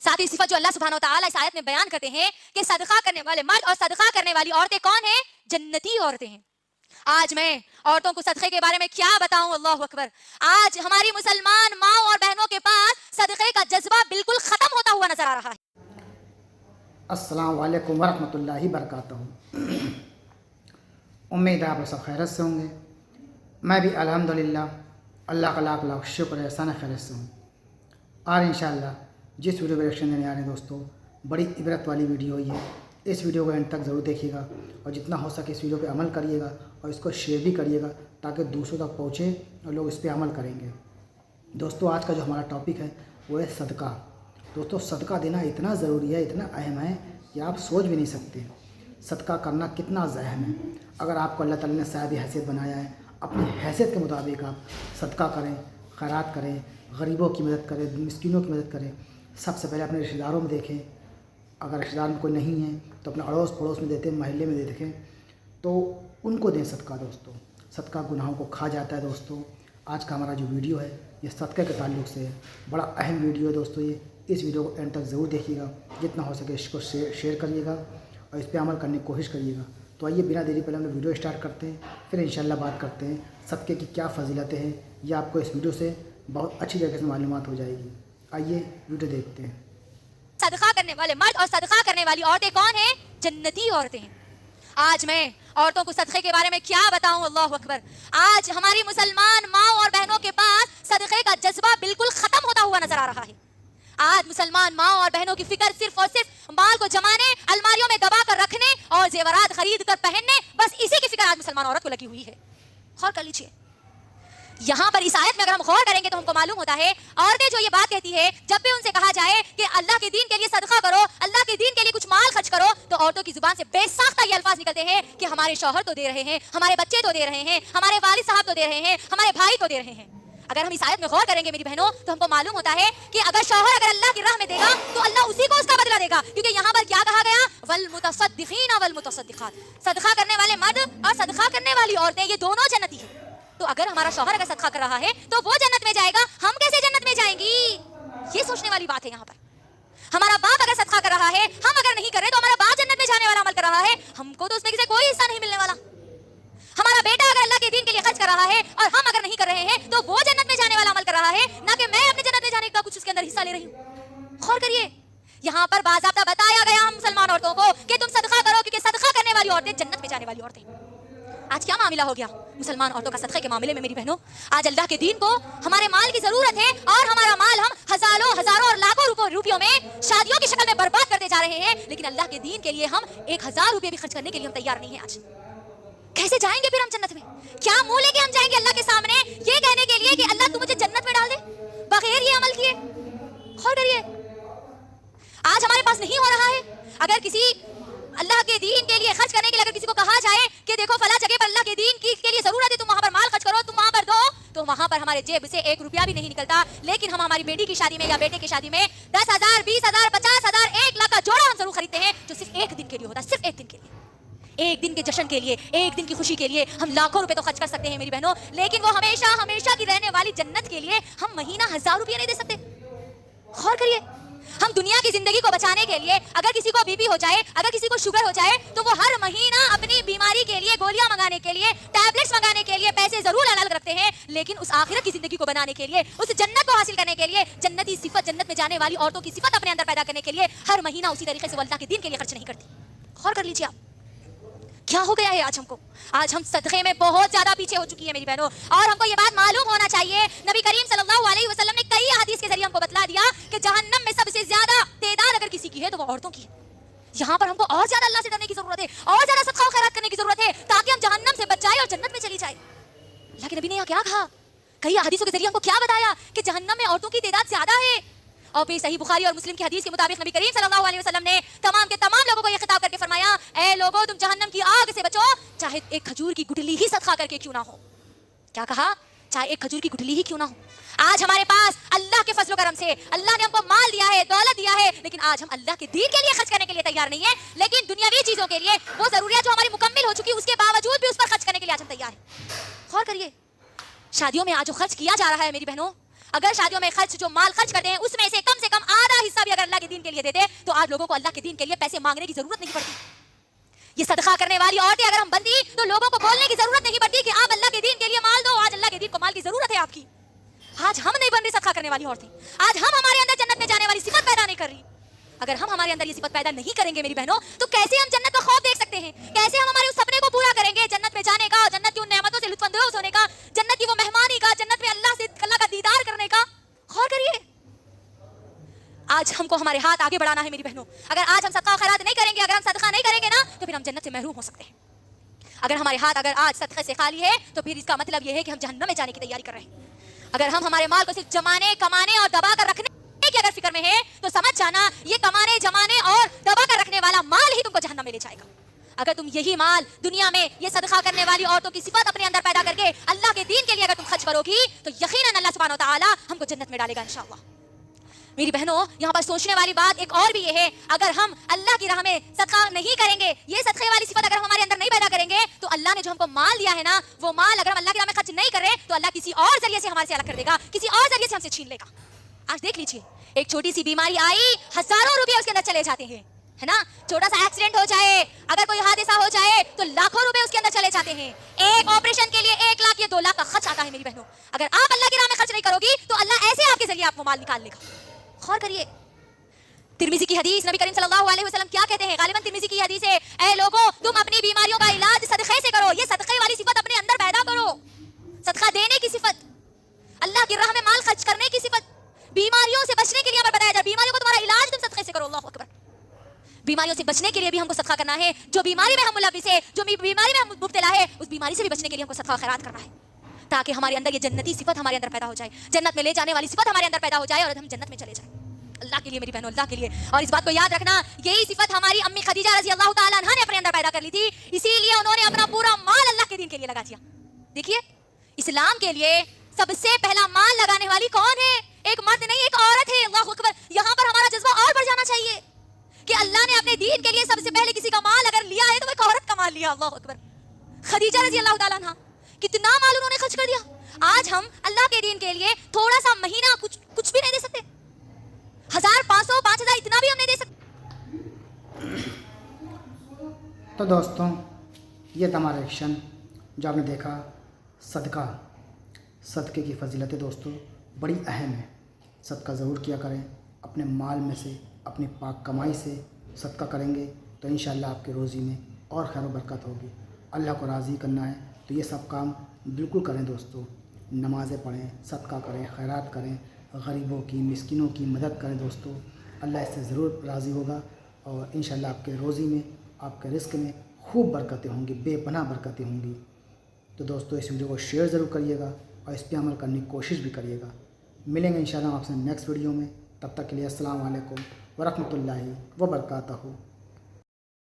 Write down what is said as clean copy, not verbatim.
साथ ही सिफत जो अल्लाह सुब्हानो तआला इस आयत में बयान करते हैं कि सदका करने वाले मर्द और सदका करने वाली औरतें कौन हैं? जन्नती औरतें हैं। आज मैं औरतों को सदक़े के बारे में क्या बताऊं, अल्लाहु अकबर। आज हमारी मुसलमान माँ और बहनों के पास सदक़े का जज्बा बिल्कुल खत्म होता हुआ नजर आ रहा है। अस्सलाम वालेकुम वरहमतुल्लाहि वबरकातुहू। उम्मीद है आप सब खैरियत से होंगे। मैं भी अल्हम्दुलिल्लाह अल्लाह का लाख लाख शुक्र है, एहसान खैरियत से हूँ। और इंशाअल्लाह जिस वीडियो को रिएक्शन देने आ रहे हैं दोस्तों, बड़ी इबरत वाली वीडियो है ये। इस वीडियो को एंड तक ज़रूर देखिएगा और जितना हो सके इस वीडियो पे अमल करिएगा और इसको शेयर भी करिएगा ताकि दूसरों तक पहुँचे और लोग इस पर अमल करेंगे। दोस्तों आज का जो हमारा टॉपिक है वो है सदका। दोस्तों सदका देना इतना ज़रूरी है, इतना अहम है कि आप सोच भी नहीं सकते सदका करना कितना अहम है। अगर आपको अल्लाह ताला ने साहिब हैसियत बनाया है, अपनी हैसियत के मुताबिक आप सदका करें, खैरात करें, गरीबों की मदद करें, मिस्कीनों की मदद करें। सबसे पहले अपने रिश्तेदारों में देखें, अगर रिश्तेदार में कोई नहीं है तो अपने अड़ोस पड़ोस में देते, महल्ले में दे देखें तो उनको दें सदका। दोस्तों सदका गुनाहों को खा जाता है। दोस्तों आज का हमारा जो वीडियो है ये सदक़े के ताल्लुक़ से है, बड़ा अहम वीडियो है दोस्तों ये। इस वीडियो को एंड तक ज़रूर देखिएगा, जितना हो सके इसको शेयर करिएगा और इस पर अमल करने की कोशिश करिएगा। तो आइए बिना देरी पहले हम लोग वीडियो स्टार्ट करते हैं, फिर इंशाल्लाह बात करते हैं सदक़े की क्या फजीलतें हैं। ये आपको इस वीडियो से बहुत अच्छी तरीके से मालूमात हो जाएगी। आइए वीडियो देखते हैं। सदका करने वाले मर्द और सदका करने वाली औरतें कौन हैं? जन्नती औरतें हैं। आज मैं औरतों को सदक़े के बारे में क्या बताऊं, अल्लाहु अकबर। आज हमारी मुसलमान माँ और बहनों के पास सदक़े का जज्बा बिल्कुल खत्म होता हुआ नजर आ रहा है। आज मुसलमान माँ और बहनों की फिक्र सिर्फ और सिर्फ माल को जमाने, अलमारियों में दबा कर रखने और जेवरात खरीद कर पहनने, बस इसी की फिक्र आज मुसलमान औरत को लगी हुई है। गौर कर लीजिए, यहाँ पर इस आयत में अगर हम गौर करेंगे तो हमको मालूम होता है औरतें जो ये बात कहती है, जब भी उनसे कहा जाए कि अल्लाह के दीन के लिए सदका करो, अल्लाह के दीन के लिए कुछ माल खर्च करो, तो औरतों की जुबान से बेसाख्ता ये अल्फाज निकलते हैं कि हमारे शौहर तो दे रहे हैं, हमारे बच्चे तो दे रहे हैं, हमारे वालिद साहब तो दे रहे हैं, हमारे भाई तो दे रहे हैं। अगर हम इस आयत में गौर करेंगे मेरी बहनों तो हमको मालूम होता है कि अगर शौहर अगर अल्लाह की राह में देगा तो अल्लाह उसी को उसका बदला देगा, क्योंकि यहाँ पर क्या कहा गया? वल मुतसद्दिकीन वल मुतसद्दिकात। सदका करने वाले मर्द और सदका करने वाली औरतें ये दोनों जन्नती हैं। तो अगर हमारा शौहर अगर सदका कर रहा है तो वो जन्नत में जाएगा, हम कैसे जन्नत में जाएंगी? ये सोचने वाली बात है। यहाँ पर हमारा बाप अगर सदका कर रहा है, हम अगर नहीं कर रहे तो हमारा बाप जन्नत में जाने वाला अमल कर रहा है, हमको तो उसमें किसी कोई हिस्सा नहीं मिलने वाला। हमारा बेटा अगर अल्लाह के दीन के लिए खर्च कर रहा है और हम अगर नहीं कर रहे हैं तो वो जन्नत में जाने वाला अमल कर रहा है, ना कि मैं अपने जन्नत में जाने का कुछ उसके अंदर हिस्सा ले रही हूँ। गौर करिए, यहाँ पर बाज़ाब्ता बताया गया हम मुसलमान औरतों को कि तुम सदका करो, क्योंकि सदका करने वाली औरतें जन्नत में जाने वाली औरतें। आज क्या मामला हो गया मुसलमान औरतों का सदक़े के मामले में मेरी बहनों? आज अल्लाह के दीन को हमारे माल की जरूरत है और हमारा माल हम हजारों और लाखों रुपयों में शादियों की शक्ल में बर्बाद करते जा रहे हैं, लेकिन अल्लाह के दीन के लिए हम 1000 रुपये भी खर्च करने के लिए हम तैयार नहीं है। आज कैसे जाएंगे फिर हम जन्नत में? क्या मुंह लेके हम जाएंगे अल्लाह के सामने ये कहने के लिए कि अल्लाह तू मुझे जन्नत में डाल दे, बगैर ये अमल किए? गौर करिए, आज हमारे पास नहीं हो रहा है। अगर किसी अल्लाह के दीन के लिए खर्च करने के लिए अगर किसी को कहा जाए कि देखो फला जगह पर अल्लाह के दीन की के लिए जरूरत है, तुम वहां पर माल खर्च करो, तुम वहां पर दो, तो वहां पर हमारे जेब से 1 रुपया भी नहीं निकलता। लेकिन हम हमारी बेटी की शादी में या बेटे की शादी में 10,000, 20,000, 50,000, 1 लाख का जोड़ा हम जरूर खरीदते हैं, जो सिर्फ 1 दिन के लिए होता है, सिर्फ 1 दिन के लिए, 1 दिन के जश्न के लिए, 1 दिन की खुशी के लिए हम लाखों रुपए तो खर्च कर सकते हैं मेरी बहनों, लेकिन वो हमेशा हमेशा की रहने वाली जन्नत के लिए हम महीना 1000 रुपये नहीं दे सकते। गौर करिए, हम दुनिया की जिंदगी को बचाने के लिए अगर किसी को बीपी हो जाए, अगर किसी को शुगर हो जाए, तो वो हर महीना अपनी बीमारी के लिए गोलियां मंगाने के लिए, टैबलेट्स मंगाने के लिए पैसे जरूर अलग रखते हैं, लेकिन उस आखिरत की जिंदगी को बनाने के लिए, उस जन्नत को हासिल करने के लिए, जन्नती सिफत, जन्नत में जाने वाली औरतों की सिफत अपने अंदर पैदा करने के लिए हर महीना उसी तरीके से अल्लाह के दीन के लिए खर्च नहीं करती। गौर कर लीजिए आप क्या हो गया है आज हमको। आज हम सदक़े में बहुत ज्यादा पीछे हो चुकी है मेरी बहनों, और हमको ये बात मालूम होना चाहिए। नबी करीम सल्लल्लाहु अलैहि वसल्लम ने कई हदीस के जरिए हमको बतला दिया कि जहन्नम में सबसे ज्यादा तादाद अगर किसी की है तो वो औरतों की है। यहाँ पर हमको और ज्यादा अल्लाह से डरने की जरूरत है, और ज्यादा सदका और खैरात करने की जरूरत है, ताकि हम जहन्नम से बच जाए और जन्नत में चली जाए। अल्लाह के नबी ने यहाँ क्या कहा, कई हदीसों के जरिए हमको क्या बताया कि जहन्नम में औरतों की तादाद ज्यादा है। और फिर सही बुखारी और मुस्लिम की हदीस के मुताबिक नबी करीम सल्लल्लाहु अलैहि वसल्लम ने तमाम के तमाम लोगों को यह खिताब करके फरमाया, ऐ लोगों तुम जहन्नम की आग से बचो, चाहे एक खजूर की गुठली ही सदका करके क्यों ना हो। क्या कहा? चाहे एक खजूर की गुठली ही क्यों ना हो। आज हमारे पास अल्लाह के फजल करम से अल्लाह ने हमको माल दिया है, दौलत दिया है, लेकिन आज हम अल्लाह के दीन के लिए खर्च करने के लिए तैयार नहीं है, लेकिन दुनियावी चीजों के लिए, वो जरूरियात जो हमारी मुकम्मिल हो चुकी है उसके बावजूद भी उस पर खर्च करने के लिए आज हम तैयार हैं। गौर करिए, शादियों में आज जो खर्च किया जा रहा है मेरी बहनों, اگر شادیوں میں خرچ جو مال خرچ کرتے ہیں اس میں سے کم آدھا حصہ بھی اگر اللہ کے دین کے لیے دیتے تو آج لوگوں کو اللہ کے دین کے لیے پیسے مانگنے کی ضرورت نہیں پڑتی. یہ صدقہ کرنے والی عورتیں اگر ہم بنتی تو لوگوں کو بولنے کی ضرورت نہیں پڑتی کہ آپ اللہ کے دین کے لیے مال دو. آج اللہ کے دین کو مال کی ضرورت ہے آپ کی. آج ہم نہیں بن رہی صدقہ کرنے والی عورتیں. آج ہم ہمارے اندر جنت میں جانے والی صفت پیدا نہیں کر رہی. اگر ہم ہمارے اندر یہ صفت پیدا نہیں کریں گے میری بہنوں تو کیسے ہم جنت کا خوف دیکھ سکتے ہیں؟ کیسے ہم ہمارے اس سپنے کو پورا کریں گے جنت میں جانے کا, جنت کی ان نعمتوں سے لطف اندوز ہونے کا, جنت کی وہ مہمانی کا, جنت میں اللہ کا دیدار کرنے کا؟ غور کریے. آج ہم کو ہمارے ہاتھ آگے بڑھانا ہے میری بہنوں. اگر آج ہم صدقہ خیرات نہیں کریں گے, اگر ہم صدقہ نہیں کریں گے نا تو پھر ہم جنت سے محروم ہو سکتے ہیں. اگر ہمارے ہاتھ اگر آج صدقے سے خالی ہے تو پھر اس کا مطلب یہ ہے کہ ہم جہنم میں جانے کی تیاری کر رہے ہیں. اگر ہم ہمارے مال کو صرف جمانے, کمانے اور دبا کر رکھنے کی اگر فکر میں ہے تو سمجھ جانا یہ کمانے, جمانے اور دبا کر رکھنے والا مال ہی تم کو جہنم میں لے جائے گا. اگر تم یہی مال دنیا میں یہ صدقہ کرنے والی عورتوں کی صفت اپنے اندر پیدا کر کے اللہ کے دین کے لیے اگر تم خرچ کرو گی تو یقیناً اللہ سبحانہ و تعالی ہم کو جنت میں ڈالے گا انشاءاللہ. میری بہنوں یہاں پر سوچنے والی بات ایک اور بھی یہ ہے, اگر ہم اللہ کی راہ میں صدقہ نہیں کریں گے, یہ صدقے والی صفت اگر ہم ہمارے اندر نہیں پیدا کریں گے تو اللہ نے جو ہم کو مال دیا ہے نا وہ مال اگر ہم اللہ کی راہ میں خرچ نہیں کر رہے تو اللہ کسی اور ذریعے سے ہمارے سے الگ کر دے گا, کسی اور ذریعے سے ہم سے چھین لے گا. آج دیکھ لیجیے ایک چھوٹی سی بیماری آئی, ہزاروں روپے اس کے اندر چلے جاتے ہیں, ہے نا. چھوٹا سا ایکسیڈنٹ ہو جائے, اگر کوئی حادثہ ہو جائے تو لاکھوں روپے اس کے اندر چلے جاتے ہیں. ایک آپریشن کے لیے 1 لاکھ یا 2 لاکھ کا خرچ آتا ہے میری بہنوں. اگر آپ اللہ کی راہ میں خرچ نہیں کرو گی تو اللہ ایسے آپ کے ذریعے آپ کو مال نکال لے گا. غور کریے. ترمذی کی حدیث, نبی کریم صلی اللہ علیہ وسلم کیا کہتے ہیں؟ غالباً ترمذی کی حدیث ہے, اے لوگوں تم اپنی بیماریوں کا علاج صدقے سے کرو. یہ صدقے والی صفت اپنے اندر پیدا کرو. صدقہ دینے کی صفت, اللہ کی راہ میں مال خرچ کرنے کی صفت, بیماریوں سے بچنے کے لیے ہمیں بتایا جائے. بیماریوں کو تمہارا علاج تم صدقے سے کرو. اللہ اکبر. بیماریوں سے بچنے کے لیے بھی ہم کو صدقہ کرنا ہے. جو بیماری میں ہم ملوث ہے, جو بیماری میں ہم مبتلا ہے, اس بیماری سے بھی بچنے کے لیے ہم کو صدقہ خیرات کرنا ہے تاکہ ہمارے اندر یہ جنتی صفت ہمارے اندر پیدا ہو جائے, جنت میں لے جانے والی صفت ہمارے اندر پیدا ہو جائے اور ہم جنت میں چلے جائیں. اللہ کے لیے میری بہنوں, اللہ کے لیے. اور اس بات کو یاد رکھنا, یہی صفت ہماری امی خدیجہ رضی اللہ تعالیٰ عنہا نے اپنے اندر پیدا کر لی تھی, اسی لیے انہوں نے اپنا پورا مال اللہ کے دین کے لیے لگا دیا. دیکھیے اسلام کے لیے سب سے پہلا مال لگانے والی کون ہے؟ ایک مرد نہیں, ایک عورت ہے. اللہ اکبر. یہاں پر ہمارا جذبہ اور بڑھ جانا چاہیے کہ اللہ نے اپنے دین کے لیے سب سے پہلے کسی کا مال اگر لیا ہے تو وہ ایک عورت کا مال لیا. اللہ اکبر. خدیجہ رضی اللہ تعالیٰ عنہا کتنا مال انہوں نے خرچ کر دیا. آج ہم اللہ کے دین کے لیے تھوڑا سا مہینہ کچھ بھی نہیں دے سکتے. 1000, 500, 5000 اتنا بھی ہم نہیں دے سکتے. تو دوستوں یہ تھا ہمارا ایکشن جو آپ نے دیکھا. صدقے کی فضیلتیں دوستوں بڑی اہم ہے. صدقہ ضرور کیا کریں. اپنے مال میں سے, اپنی پاک کمائی سے صدقہ کریں گے تو انشاءاللہ آپ کے روزی میں اور خیر و برکت ہوگی. اللہ کو راضی کرنا ہے تو یہ سب کام بالکل کریں دوستوں. نمازیں پڑھیں, صدقہ کریں, خیرات کریں, غریبوں کی, مسکینوں کی مدد کریں دوستوں. اللہ اس سے ضرور راضی ہوگا اور انشاءاللہ آپ کے روزی میں, آپ کے رزق میں خوب برکتیں ہوں گی, بے پناہ برکتیں ہوں گی. تو دوستوں اس ویڈیو کو شیئر ضرور کریے گا اور اس پہ عمل کرنے کی کوشش بھی کریے گا. ملیں گے انشاءاللہ آپ سے نیکسٹ ویڈیو میں. تب تک کے لیے السلام علیکم ورحمۃ اللہ وبرکاتہ.